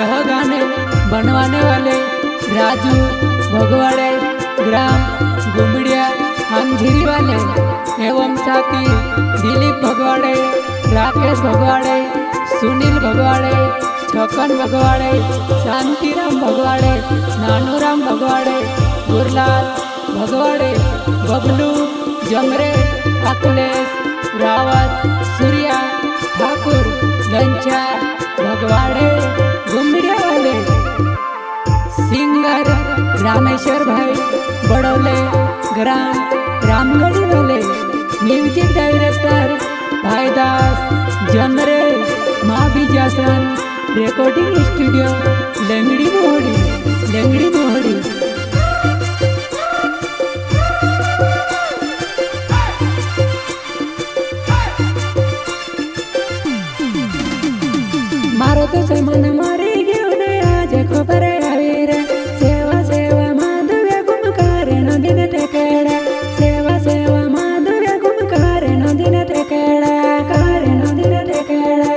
यह गाने बनवाने वाले राजू भगवाड़े, ग्राम गुमड़िया हमझिरी वाले एवं साथी दिलीप भगवाड़े, राकेश भगवाड़े, सुनील भगवाड़े, छकन भगवाड़े, शांतिराम भगवाड़े, नानूराम भगवाड़े, गुरलाल भगवाड़े, बबलू जमरे, अखिलेश रावत, सूर्या ठाकुर, गंचा भगवाड़े गुमड़िया वाले, सिंगर रामेश्वर भाई बड़ौले, ग्राम रामगढ़ी वाले, म्यूजिक डायरेक्टर भाईदास जमरे, माँ बीजासन, रिकॉर्डिंग स्टूडियो लेंगड़ी मोहड़ी। मारो तो से मन मारे गयो ने आज खबर आई रे, सेवा सेवा माधव्य गुम करे नदीन टेकेड़ा, सेवा सेवा माधव्य गुम करे नदीन टेकेड़ा, करे नदीन टेकेड़ा।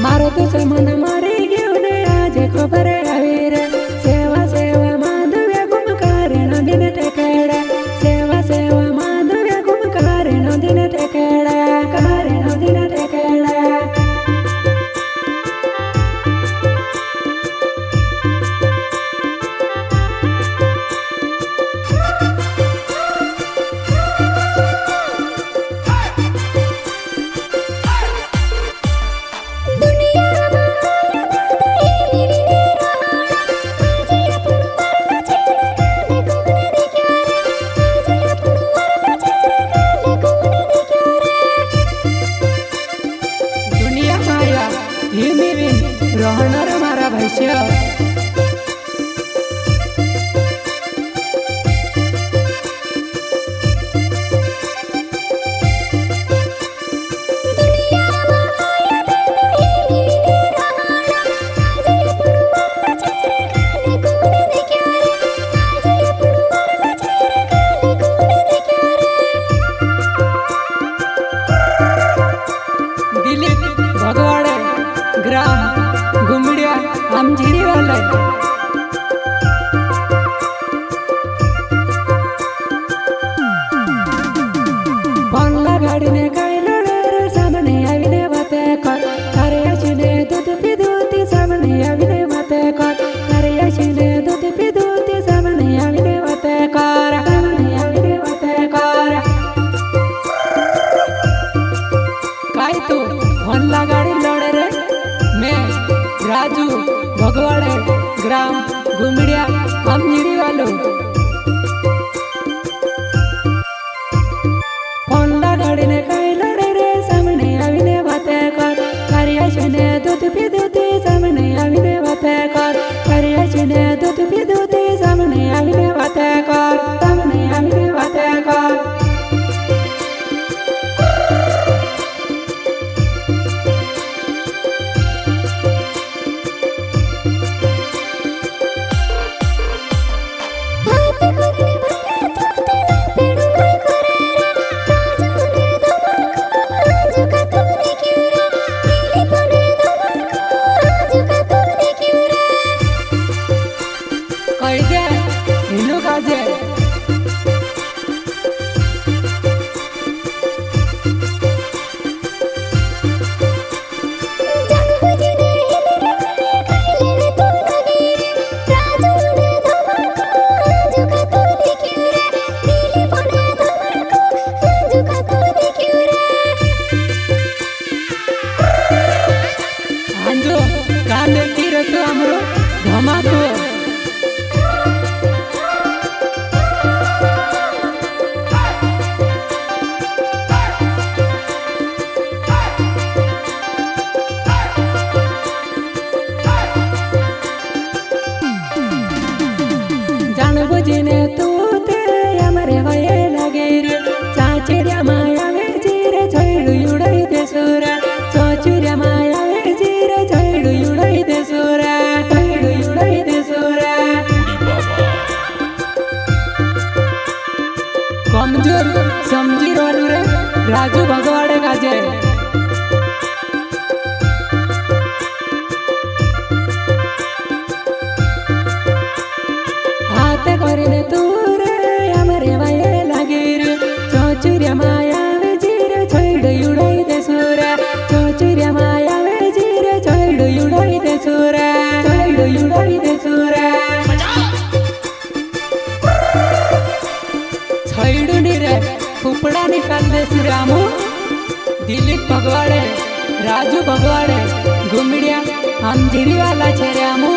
मारो तो से मन मारे गयो ने आज खबर आई रे, सेवा सेवा माधव्य गुम करे नदीन टेकेड़ा, सेवा सेवा माधव्य गुम करे नदीन टेकेड़ा, करे नदीन टेकेड़ा। रहणार मारा भैष्य दिलीप भगवाड़े, ग्राम गुमड़िया हमझिरी वाले, बंगला गाड़ी ने काई लड़े रे, सामने आविने बाते कर, अरे अचने दूध पी दूती सामने आविने बाते कर, अरे अचने दूध पी दूती सामने आविने बाते कर, सामने आविने बाते कर। काई तू बंगला गाड़ी लड़े रे, मैं राजू भगवाड़े, ग्राम गुमड़िया हमझिरी वालों, बंगला गाड़ी ने काई लड़े रे, सामने आविने बाते कर, कार्य छने दूध पी दूती सामने आविने बाते कर, कार्य छने दूध पी दूती सामने आविने बाते कर, सामने आविने बाते कर। बुझने तू ते हमारे वये लगे रे चाचिरिया माया वे जीरे छोड़ू उड़ाई दे सूरा चाचिरिया माया वे जीरे छोड़ू उड़ाई दे सूरा छोड़ू उड़ाई दे सूरा हुजूर समझी रोलू रे राजू भगवाड़े गाजे हाथ करिने तू रे हमरे वाये लागिर चोचुरिया माया वे जीरे छोड़ उड़ाई दे सूरा चोचुरिया माया वे जीरे छोड़ उड़ाई दे सूरा छोड़ उड़ाई दे सूरा फुपड़ा निकाल दे सुरामू दिलीप भगवाड़े राजू भगवाड़े घुमड़िया हम जीरी वाला छेरामू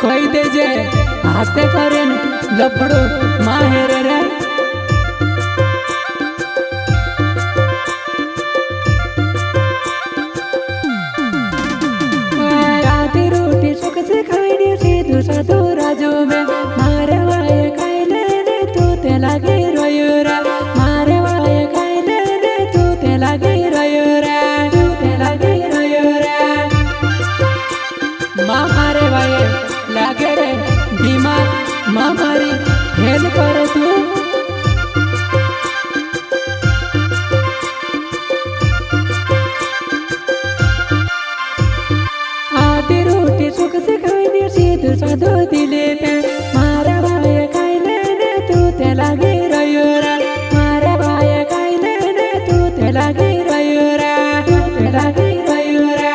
कोई दे जे हाथे करेन लपड़ो माहेर रे राती रोटी सुख से खाई सीधू साधू राजू में मारे वाये खाई ले तू ते लगे रोयूरा मारे वाये खाई ले तू ते लगे रोयूरा तू ते लगे रोयूरा मारे वाये लागे रे दिमाग मामारी हेल कर तू आधी रोटी सुख से खाई सीधू साधू दिले पे मारा भाई खाई ले तू ते लागे रोयूरा मारा भाई खाई ले तू ते लागे रोयूरा तू ते लागे रोयूरा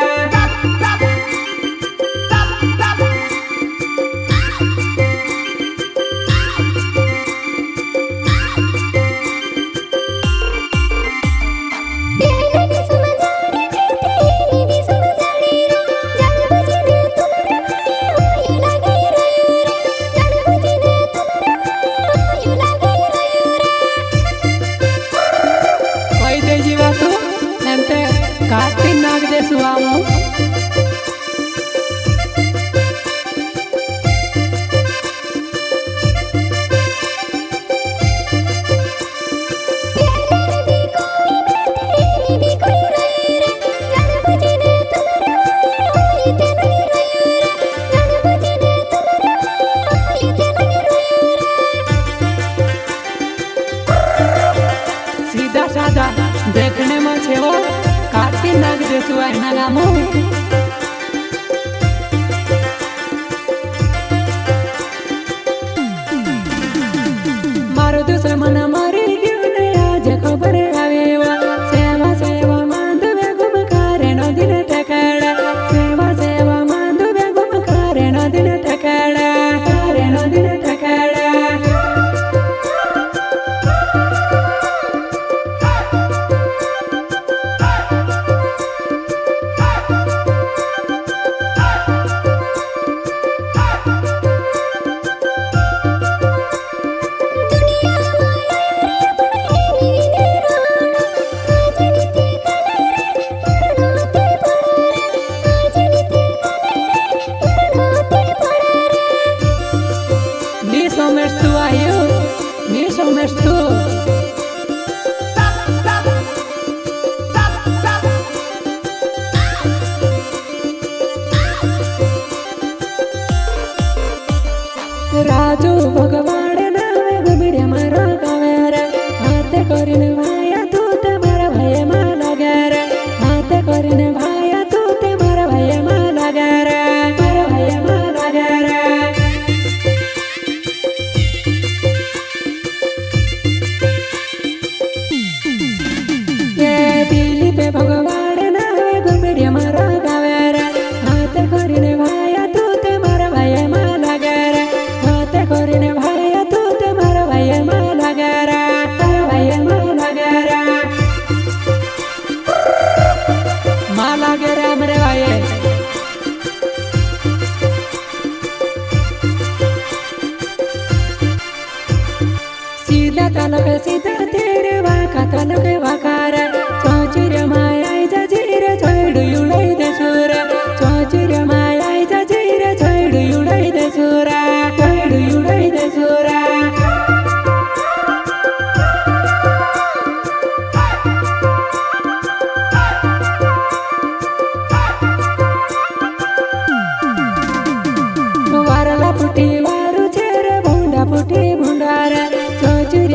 काटी नाग दे सुआमो सीधा साधा देखने में छे वो काटी नाग दे सुआई नागामो मारो दुश्मन मरी गयो ने आज खबर आवे सेवा सेवा मांधवे घुम करे नो दिन ठकड़ा सेवा सेवा मांधवे घुम करे नो दिन ठकड़ा करे नो दिन ठकड़ा राजू भगवाड़े नावे घुमड़िया मारो गावे रे हाथे करिने भाया तू ते मारा भाई मा लगे रे हाथे करिने भाया तू ते मारा भाई मा लगे रे मारा भाई मा लगे रे ये दिली पे भगवाड़े नावे घुमड़िया मारो गावे रे हाथे करिने भाया तू ते मारा भाई मा लगे रे हाथे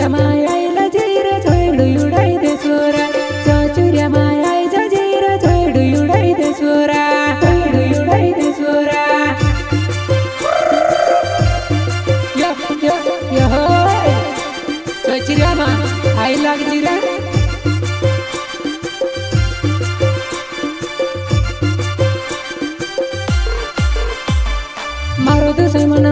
चचुर्या मायाला जीर छोयडू उडाई दे सोरा चचुर्या माया जीर छोयडू उडाई दे सोरा छोयडू उडाई दे सोरा यो यो यो चचुर्या मा आई लाग जीरा मारो दुश्मन